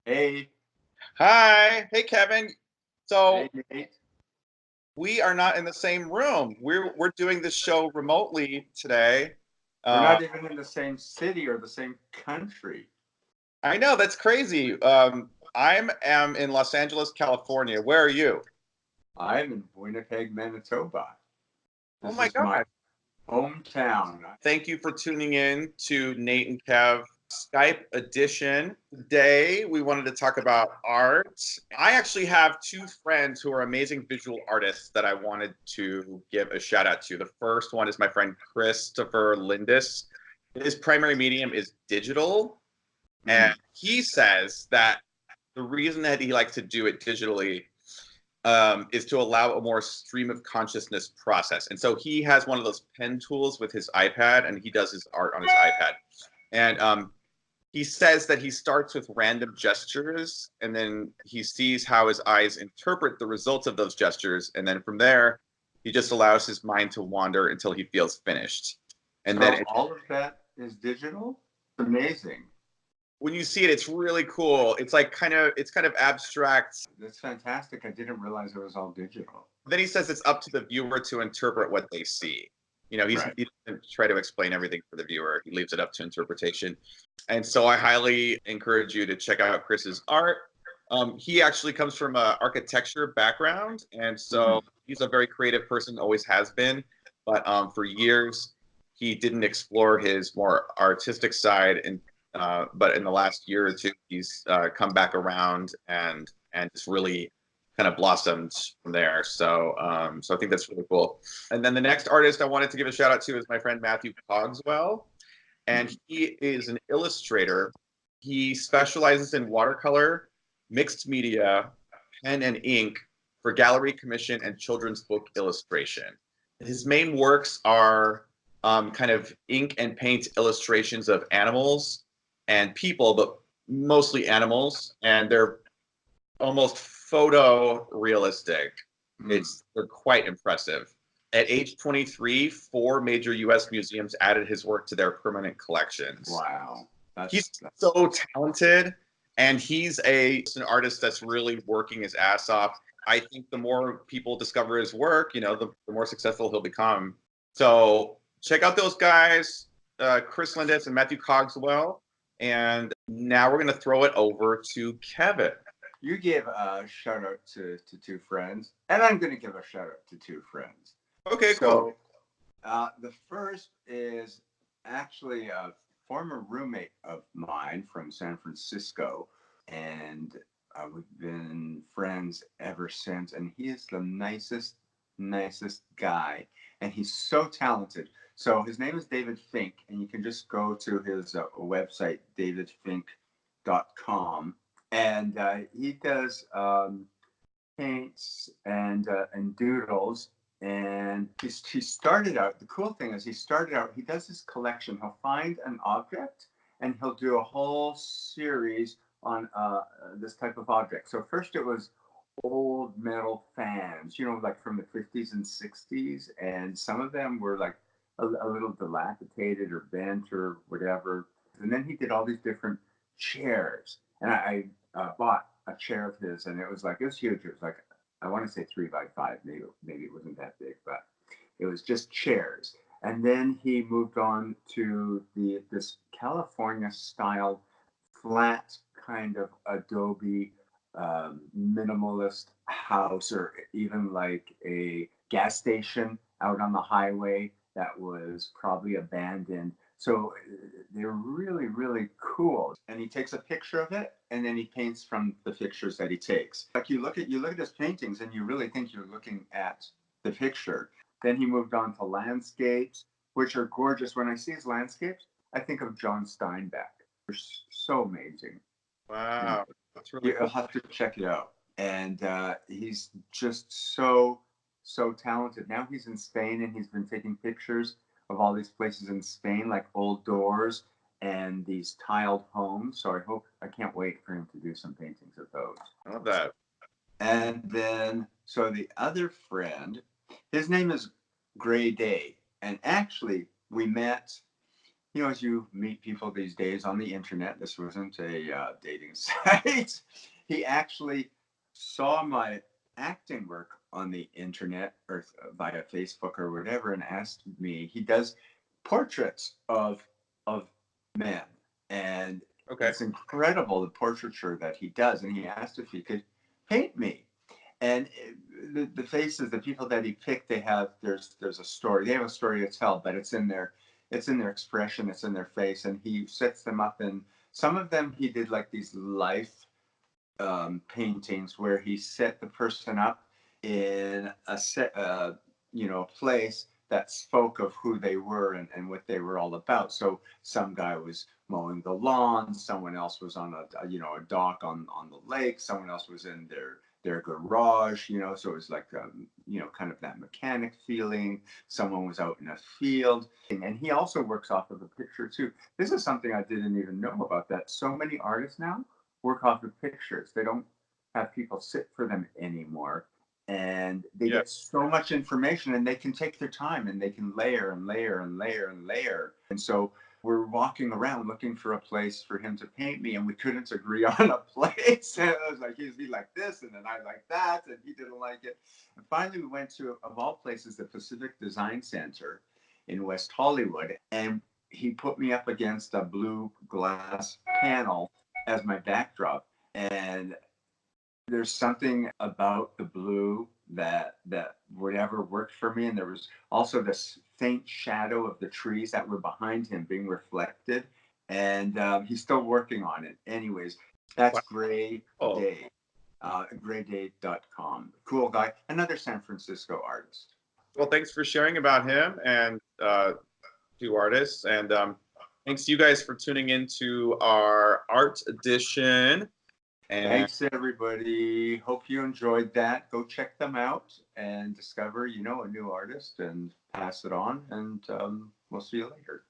Hey, Hi. Hey, Kevin. hey, So Nate. we are not in the same room. We're doing this show remotely today. We're Uh, not even in the same city or the same country. I know that's crazy. I'm in Los Angeles, California. Where are you? I'm in Winnipeg, Manitoba. Oh This my is my God. hometown. Thank you for tuning in to Nate and Kev Skype edition. Today, we wanted to talk about art. I actually have two friends who are amazing visual artists that I wanted to give a shout out to. The first one is my friend Christopher Lindes. His primary medium is digital, and Mm. he says that the reason that he likes to do it digitally is to allow a more stream of consciousness process. And so he has one of those pen tools with his iPad, and he does his art on his iPad. And he says that he starts with random gestures, and then he sees how his eyes interpret the results of those gestures, and then from there, he just allows his mind to wander until he feels finished. And then So all of that is digital? Amazing. when you see it, it's really cool. It's kind of abstract. That's fantastic. I didn't realize it was all digital. Then he says it's up to the viewer to interpret what they see. Right. He doesn't try to explain everything for the viewer. He leaves it up to interpretation. And so I highly encourage you to check out Chris's art. He actually comes from an architecture background, and so Mm. he's a very creative person, always has been. But for years, he didn't explore his more artistic side, and but in the last year or two, he's come back around and just really kind of blossomed from there. So I think that's really cool. And then the next artist I wanted to give a shout out to is my friend Matthew Cogswell, and Mm. he is an illustrator. He specializes in watercolor, mixed media, pen and ink for gallery commission and children's book illustration. His main works are kind of ink and paint illustrations of animals and people, but mostly animals, and they're almost photo realistic. Mm. They're quite impressive. At age 23, four major U.S. museums added his work to their permanent collections. Wow. He's That's so talented, and he's an artist that's really working his ass off. I think the more people discover his work, the more successful he'll become. So check out those guys, Chris Lindes and Matthew Cogswell. And now we're going to throw it over to Kevin. you gave a shout out to two friends, and I'm going to give a shout out to two friends. Okay, cool. So the first is actually a former roommate of mine from San Francisco, and we've been friends ever since. And he is the nicest guy, and he's so talented. So his name is David Fink, and you can just go to his website, davidfink.com, and he does paints and doodles. And he started out, the cool thing is he started out, he does this collection. He'll find an object and he'll do a whole series on this type of object. So first it was old metal fans, like from the 50s and 60s. And some of them were like a little dilapidated or bent or whatever. And then he did all these different chairs. And I bought a chair of his, and it was huge. It was like, I want to say 3x5, maybe it wasn't that big, but it was just chairs. And then he moved on to this California style flat kind of adobe minimalist house, or even like a gas station out on the highway that was probably abandoned. So they're really, really cool. And he takes a picture of it, and then he paints from the pictures that he takes. Like you look at his paintings, and you really think you're looking at the picture. Then he moved on to landscapes, which are gorgeous. When I see his landscapes, I think of John Steinbeck. They're so amazing. And Wow, that's really you'll cool. have to check it out. And he's just so talented. Now he's in Spain, and he's been taking pictures of all these places in Spain, like old doors and these tiled homes. So I can't wait for him to do some paintings of those. I love that. And then, so the other friend, his name is Gray Day. And actually, we met as you meet people these days on the internet, this wasn't a dating site. He actually saw my acting work on the internet or via Facebook or whatever, and asked me. He does portraits of men, and Okay. it's incredible the portraiture that he does. And he asked if he could paint me. And the faces, the people that he picked, there's a story. They have a story to tell, but it's in their expression, it's in their face, and he sets them up. And some of them he did like these life paintings where he set the person up in a set, place that spoke of who they were and what they were all about. So some guy was mowing the lawn, someone else was on a dock on the lake, someone else was in their garage, so it was like kind of that mechanic feeling. Someone was out in a field, and he also works off of a picture too. This is something I didn't even know about, that so many artists now work off of pictures. They don't have people sit for them anymore. And they Yeah. get so much information, and they can take their time, and they can layer and layer and layer and layer. And so we're walking around looking for a place for him to paint me, and we couldn't agree on a place. And I was like, he liked this, and then I liked that, and he didn't like it. And finally, we went to, of all places, the Pacific Design Center in West Hollywood, and he put me up against a blue glass panel as my backdrop. And there's something about the blue that whatever worked for me. And there was also this faint shadow of the trees that were behind him being reflected. And he's still working on it. Anyways, that's Gray Wow. Day, grayday.com. Cool guy. Another San Francisco artist. Well, thanks for sharing about him and two artists. And thanks you guys for tuning into our art edition. And Thanks, everybody. Hope you enjoyed that. Go check them out and discover, a new artist, and pass it on. And we'll see you later.